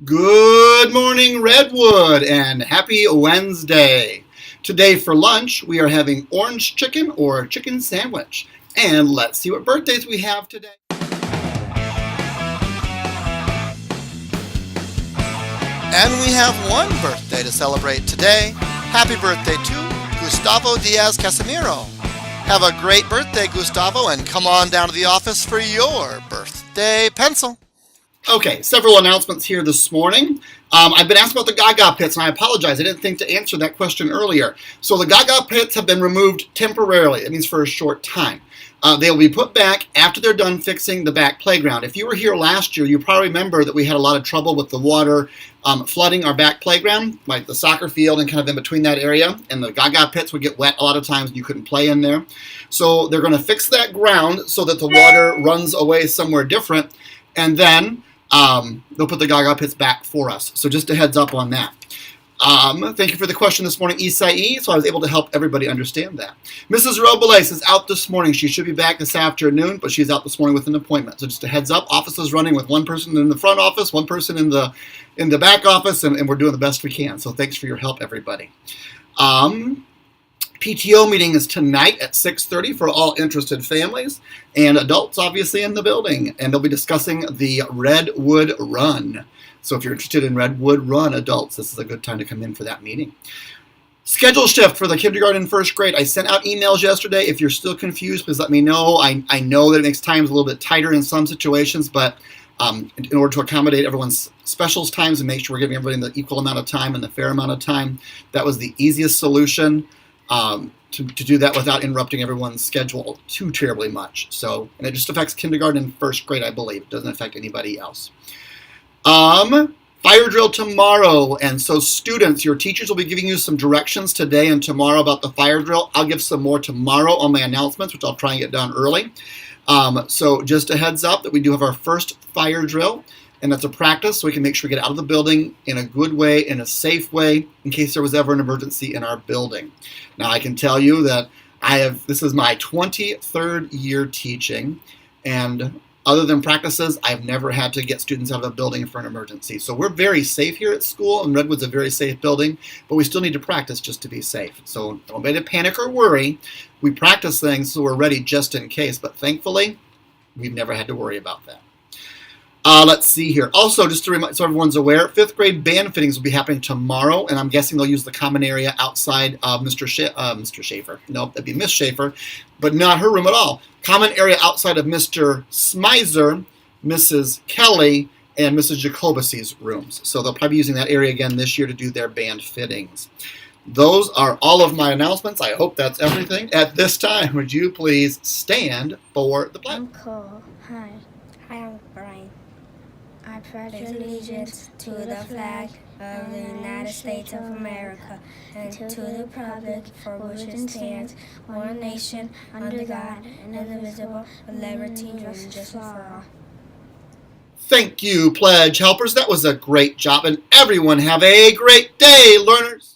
Good morning, Redwood, and happy Wednesday. Today for lunch, we are having orange chicken or chicken sandwich. And let's see what birthdays we have today. And we have one birthday to celebrate today. Happy birthday to Gustavo Diaz Casimiro. Have a great birthday, Gustavo, and come on down to the office for your birthday pencil. Okay, several announcements here this morning. I've been asked about the Gaga pits, and I apologize. I didn't think to answer that question earlier. So the Gaga pits have been removed temporarily. It means for a short time. They will be put back after they're done fixing the back playground. If you were here last year, you probably remember that we had a lot of trouble with the water flooding our back playground, like the soccer field and kind of in between that area. And the Gaga pits would get wet a lot of times, and you couldn't play in there. So they're going to fix that ground so that the water runs away somewhere different. And then they'll put the Gaga pits back for us. So just a heads up on that. Thank you for the question this morning, Isai. So I was able to help everybody understand that. Mrs. Robles is out this morning. She should be back this afternoon, but she's out this morning with an appointment. So just a heads up. Office is running with one person in the front office, one person in the back office, and we're doing the best we can. So thanks for your help, everybody. PTO meeting is tonight at 6:30 for all interested families and adults, obviously, in the building. And they'll be discussing the Redwood Run. So if you're interested in Redwood Run adults, this is a good time to come in for that meeting. Schedule shift for the kindergarten and first grade. I sent out emails yesterday. If you're still confused, please let me know. I know that it makes times a little bit tighter in some situations, but in order to accommodate everyone's specials times and make sure we're giving everybody the equal amount of time and the fair amount of time, that was the easiest solution. To do that without interrupting everyone's schedule too terribly much. So, and it just affects kindergarten and first grade, I believe. It doesn't affect anybody else. Fire drill tomorrow. And so students, your teachers will be giving you some directions today and tomorrow about the fire drill. I'll give some more tomorrow on my announcements, which I'll try and get done early. So just a heads up that we do have our first fire drill. And that's a practice so we can make sure we get out of the building in a good way, in a safe way, in case there was ever an emergency in our building. Now, I can tell you that this is my 23rd year teaching, and other than practices, I've never had to get students out of a building for an emergency. So we're very safe here at school, and Redwood's a very safe building, but we still need to practice just to be safe. So don't be to panic or worry. We practice things so we're ready just in case, but thankfully, we've never had to worry about that. Let's see here. Also, just to remind, so everyone's aware, 5th grade band fittings will be happening tomorrow, and I'm guessing they'll use the common area outside of Mr. Schaefer. Nope, that'd be Miss Schaefer, but not her room at all. Common area outside of Mr. Smizer, Mrs. Kelly, and Mrs. Jacobus's rooms. So they'll probably be using that area again this year to do their band fittings. Those are all of my announcements. I hope that's everything. At this time, would you please stand for the pledge? I'm Cole. Hi. Hi, I'm Brian. I pledge allegiance to the flag of the United States of America and to the republic for which it stands, one nation, under God, indivisible, with liberty and justice for all. Thank you, pledge helpers. That was a great job, and everyone have a great day, learners.